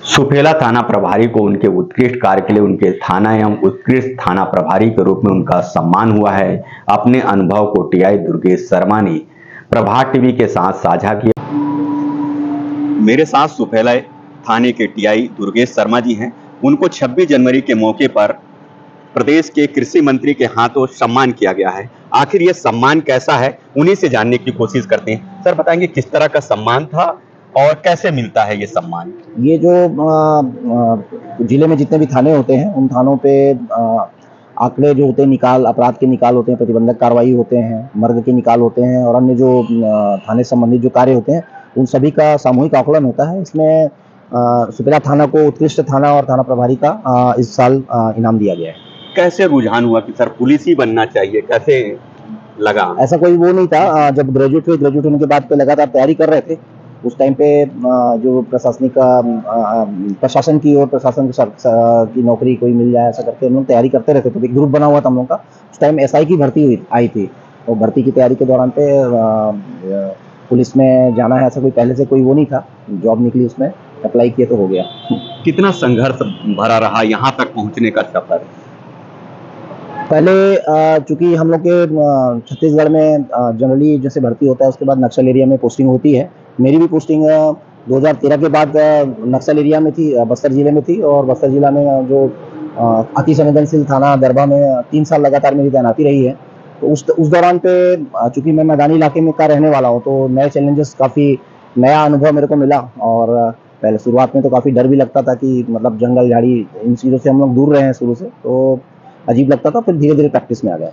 सुपेला थाना प्रभारी को उनके उत्कृष्ट कार्य के लिए उनके थाना एवं उत्कृष्ट थाना प्रभारी के रूप में उनका सम्मान हुआ है। अपने अनुभव को टीआई दुर्गेश शर्मा ने प्रभात टीवी के साथ साझा किया। मेरे साथ सुपेला थाने के टीआई दुर्गेश शर्मा जी हैं। उनको 26 जनवरी के मौके पर प्रदेश के कृषि मंत्री के हाथों सम्मान किया गया है। आखिर ये सम्मान कैसा है, उन्हीं से जानने की कोशिश करते हैं। सर बताएंगे किस तरह का सम्मान था और कैसे मिलता है ये सम्मान? ये जो जिले में जितने भी थाने होते हैं उन थानों पे आंकड़े जो होते हैं, निकाल अपराध के निकाल होते हैं, प्रतिबंधक कार्रवाई होते हैं, मर्ग के निकाल होते हैं और अन्य जो थाने संबंधित जो कार्य होते हैं उन सभी का सामूहिक आकलन होता है। इसमें सुपेला थाना को उत्कृष्ट थाना और थाना प्रभारी का इस साल इनाम दिया गया है। कैसे रुझान हुआ कि सर पुलिस ही बनना चाहिए, कैसे लगा? ऐसा कोई वो नहीं था। जब ग्रेजुएट होने के बाद पे लगातार तैयारी कर रहे थे, उस टाइम पे जो प्रशासन की और प्रशासन की नौकरी कोई मिल जाए ऐसा करके हम लोग तैयारी करते रहते। तो एक ग्रुप बना हुआ था हम लोग का। उस टाइम एसआई की भर्ती आई थी और भर्ती की तैयारी के दौरान पे पुलिस में जाना है ऐसा कोई पहले से कोई वो नहीं था। जॉब निकली, उसमें अप्लाई किया तो हो गया। कितना संघर्ष भरा रहा यहाँ तक पहुँचने का सफर? पहले चूंकि हम लोग के छत्तीसगढ़ में जनरली जैसे भर्ती होता है उसके बाद नक्सल एरिया में पोस्टिंग होती है। मेरी भी पोस्टिंग 2013 के बाद नक्सल एरिया में थी, बस्तर जिले में थी। और बस्तर जिला में जो अति संवेदनशील थाना दरबा में 3 साल लगातार मेरी तैनाती रही है। तो उस दौरान पे चूंकि मैं मैदानी इलाके में का रहने वाला हूँ तो नए चैलेंजेस, काफ़ी नया अनुभव मेरे को मिला। और पहले शुरुआत में तो काफ़ी डर भी लगता था कि मतलब जंगल झाड़ी इन चीज़ों से हम लोग दूर रहे हैं शुरू से, तो अजीब लगता था। फिर धीरे धीरे प्रैक्टिस में आ गया।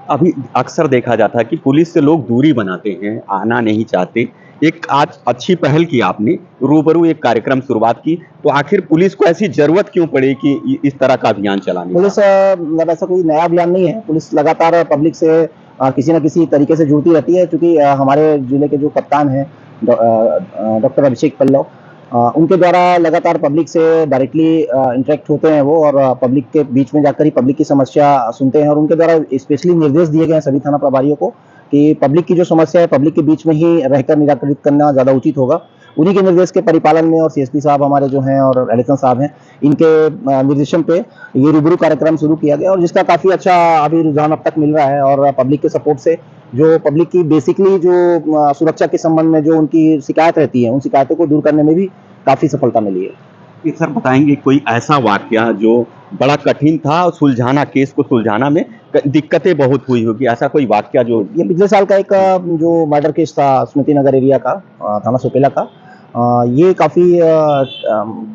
अभी अक्सर देखा जाता है कि पुलिस से लोग दूरी बनाते हैं, आना नहीं चाहते। एक आज अच्छी पहल की आपने, रूबरू एक कार्यक्रम शुरुआत की, तो आखिर पुलिस को ऐसी जरूरत क्यों पड़ी कि इस तरह का अभियान चलाने? पुलिस मतलब ऐसा कोई नया अभियान नहीं है। पुलिस लगातार पब्लिक से किसी न किसी तरीके से जुड़ती रहती है। क्योंकि हमारे जिले के जो कप्तान हैं डॉक्टर अभिषेक पल्लव, उनके द्वारा लगातार पब्लिक से डायरेक्टली इंटरेक्ट होते हैं वो, और पब्लिक के बीच में जाकर ही पब्लिक की समस्या सुनते हैं। और उनके द्वारा स्पेशली निर्देश दिए गए हैं सभी थाना प्रभारियों को कि पब्लिक की जो समस्या है पब्लिक के बीच में ही रहकर निराकरित करना ज़्यादा उचित होगा। उन्हीं के निर्देश के परिपालन में और सीएसपी साहब हमारे जो हैं और एडिशनल साहब हैं, इनके निर्देशन पे ये रूबरू कार्यक्रम शुरू किया गया और जिसका काफ़ी अच्छा अभी रुझान अब तक मिल रहा है। और पब्लिक के सपोर्ट से जो पब्लिक की बेसिकली जो सुरक्षा के संबंध में जो उनकी शिकायत रहती है, उन शिकायतों को दूर करने में भी काफ़ी सफलता मिली है। कि सर बताएंगे कोई ऐसा वाकया जो बड़ा कठिन था और सुलझाना, केस को सुलझाना में दिक्कतें बहुत हुई होगी, ऐसा कोई वाकया जो? ये पिछले साल का एक जो मर्डर केस था स्मृति नगर एरिया का, थाना सुपेला का। ये काफ़ी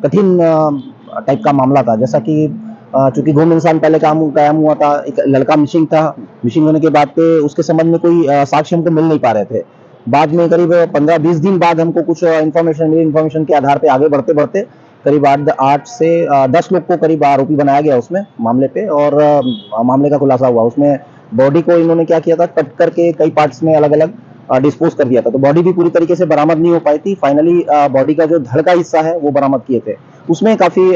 कठिन टाइप का मामला था। जैसा कि चूंकि गुम इंसान पहले कायम हुआ था, एक लड़का मिसिंग था। मिसिंग होने के बाद पे उसके संबंध में कोई साक्ष्य हमको मिल नहीं पा रहे थे। बाद में करीब 15-20 दिन बाद हमको कुछ इन्फॉर्मेशन मिली। इन्फॉर्मेशन के आधार पे आगे बढ़ते बढ़ते करीब 8 से 10 लोग को करीब आरोपी बनाया गया उसमें मामले पे। और मामले का खुलासा हुआ। उसमें बॉडी को इन्होंने क्या किया था, कट करके कई पार्ट्स में अलग अलग डिस्पोज कर दिया था। तो बॉडी भी पूरी तरीके से बरामद नहीं हो पाई थी। फाइनली बॉडी का जो धड़ का हिस्सा है वो बरामद किए थे। उसमें काफ़ी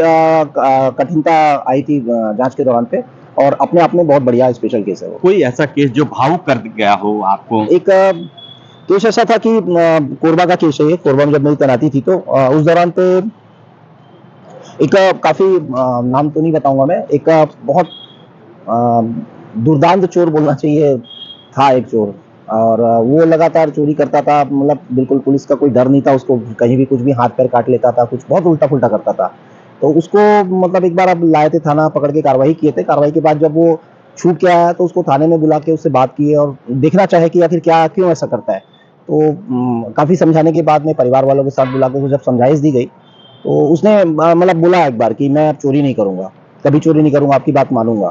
कठिनता आई थी जांच के दौरान पे। और अपने आप में बहुत बढ़िया स्पेशल केस है वो। कोई ऐसा केस जो भावुक कर गया हो आपको? एक केस ऐसा था कि कोरबा का केस है। कोरबा में जब मेरी तैनाती थी तो उस दौरान पे एक काफ़ी नाम तो नहीं बताऊंगा मैं, एक बहुत दुर्दांत चोर बोलना चाहिए था एक चोर। और वो लगातार चोरी करता था। मतलब बिल्कुल पुलिस का कोई डर नहीं था उसको। कहीं भी कुछ भी हाथ पैर काट लेता था, कुछ बहुत उल्टा पुल्टा करता था। तो उसको मतलब एक बार अब लाए थे थाना, पकड़ के कार्रवाई किए थे। कार्रवाई के बाद जब वो छूट के आया तो उसको थाने में बुला के उससे बात की और देखना चाहे कि आखिर क्यों ऐसा करता है। तो काफ़ी समझाने के बाद में परिवार वालों के साथ बुला के जब समझाइश दी गई तो उसने मतलब बोला एक बार कि मैं अब चोरी नहीं करूँगा, कभी चोरी नहीं करूँगा, आपकी बात मानूंगा।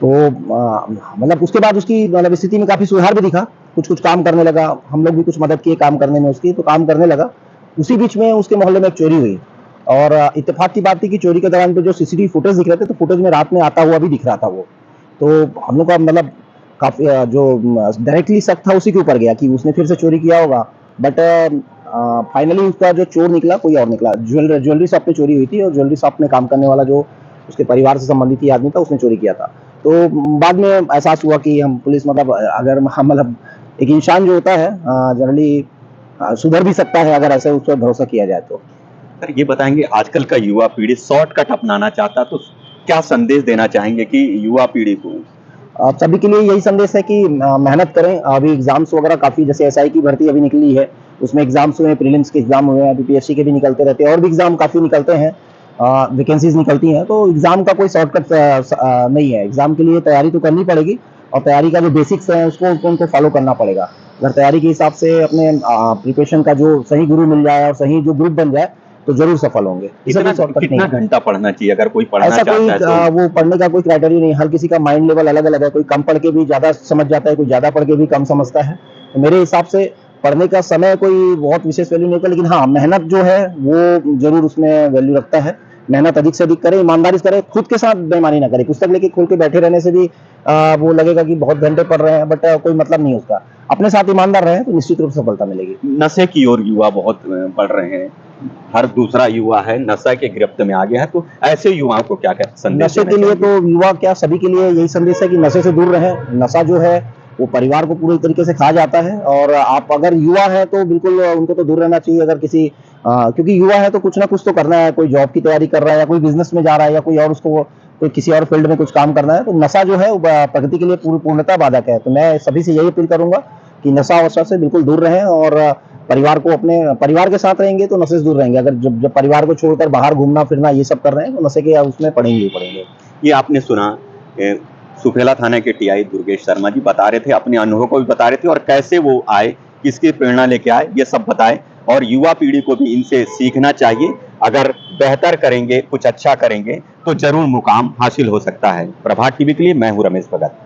तो मतलब उसके बाद उसकी मतलब स्थिति में काफ़ी सुधार भी दिखा। कुछ काम करने लगा। हम लोग भी कुछ मदद किए काम करने में उसकी, तो काम करने लगा। उसी बीच में उसके मोहल्ले में एक चोरी हुई। और इत्तेफाक की बात थी कि चोरी के दौरान पे जो सीसीटीवी फुटेज दिख रहे थे तो फुटेज में रात में आता हुआ भी दिख रहा था वो। तो हम लोग का मतलब काफ़ी जो डायरेक्टली शक था उसी के ऊपर गया कि उसने फिर से चोरी किया होगा। बट फाइनली उसका जो चोर निकला कोई और निकला। ज्वेलरी शॉप पे चोरी हुई थी और ज्वेलरी शॉप में काम करने वाला जो उसके परिवार से संबंधित ही आदमी था उसने चोरी किया था। तो बाद में एहसास हुआ कि हम पुलिस मतलब अगर हम मतलब एक इंसान जो होता है जनरली सुधर भी सकता है अगर ऐसे उस पर भरोसा किया जाए तो। सर ये बताएंगे आजकल का युवा पीढ़ी शॉर्टकट अपनाना चाहता तो क्या संदेश देना चाहेंगे कि युवा पीढ़ी को? सभी के लिए यही संदेश है कि मेहनत करें। अभी एग्जाम्स वगैरह काफ़ी, जैसे एसआई की भर्ती अभी निकली है, उसमें एग्जाम्स हुए हैं, प्रीलिम्स के एग्जाम हुए हैं, अभी पीएससी के भी निकलते रहते हैं और भी एग्जाम काफ़ी निकलते हैं, वैकेंसीज निकलती हैं। तो एग्जाम का कोई शॉर्टकट नहीं है। एग्जाम के लिए तैयारी तो करनी पड़ेगी और तैयारी का जो बेसिक्स है उसको उनको फॉलो करना पड़ेगा। अगर तैयारी के हिसाब से अपने प्रिपरेशन का जो सही गुरु मिल जाए और सही जो ग्रुप बन जाए तो जरूर सफल होंगे। इसमें कितना कोई शॉर्टकट नहीं कितना है। घंटा पढ़ना चाहिए अगर कोई पढ़ना ऐसा कोई चाहता है तो? वो पढ़ने का कोई क्राइटेरिया नहीं है। हर किसी का माइंड लेवल अलग अलग है। कोई कम पढ़ के भी ज्यादा समझ जाता है, कोई ज्यादा पढ़ के भी कम समझता है। तो मेरे हिसाब से पढ़ने का समय कोई बहुत विशेष वैल्यू नहीं होता, लेकिन हाँ, मेहनत जो है वो जरूर उसमें वैल्यू रखता है। मेहनत अधिक से अधिक करे, ईमानदारी से करे, खुद के साथ बेईमानी ना करे। पुस्तक लेके खोल के बैठे रहने से भी वो लगेगा कि बहुत घंटे पढ़ रहे हैं, बट कोई मतलब नहीं उसका। अपने साथ ईमानदार रहे तो निश्चित रूप से सफलता मिलेगी। नशे की ओर युवा बहुत बढ़ रहे हैं, हर दूसरा युवा है नशा के गिरफ्त में आ गया है, तो ऐसे युवाओं को क्या संदेश नशे देना के लिए चाहेंगे? तो युवा क्या, सभी के लिए यही संदेश है कि नशे से दूर रहें। नशा जो है वो परिवार को पूरी तरीके से खा जाता है और आप अगर युवा है तो बिल्कुल उनको तो दूर रहना चाहिए। अगर किसी क्योंकि युवा है तो कुछ ना कुछ तो करना है, कोई जॉब की तैयारी कर रहा है या कोई बिजनेस में जा रहा है या कोई और उसको कोई किसी और फील्ड में कुछ काम करना है, तो नशा जो है वो प्रगति के लिए पूर्णतः बाधक है। तो मैं सभी से यही अपील करूंगा कि नशा वशा से बिल्कुल दूर रहें और परिवार को, अपने परिवार के साथ रहेंगे तो नशे से दूर रहेंगे। अगर जब परिवार को छोड़कर बाहर घूमना फिरना ये सब कर रहे हैं तो नशे के उसमें पड़ेंगे ही पड़ेंगे। ये आपने सुना सुफेला थाना के टीआई दुर्गेश शर्मा जी बता रहे थे, अपने अनुभव को भी बता रहे थे और कैसे वो आए, किसकी प्रेरणा लेके आए, ये सब बताए। और युवा पीढ़ी को भी इनसे सीखना चाहिए। अगर बेहतर करेंगे, कुछ अच्छा करेंगे तो जरूर मुकाम हासिल हो सकता है। प्रभात टीवी के लिए मैं हूं रमेश भगत।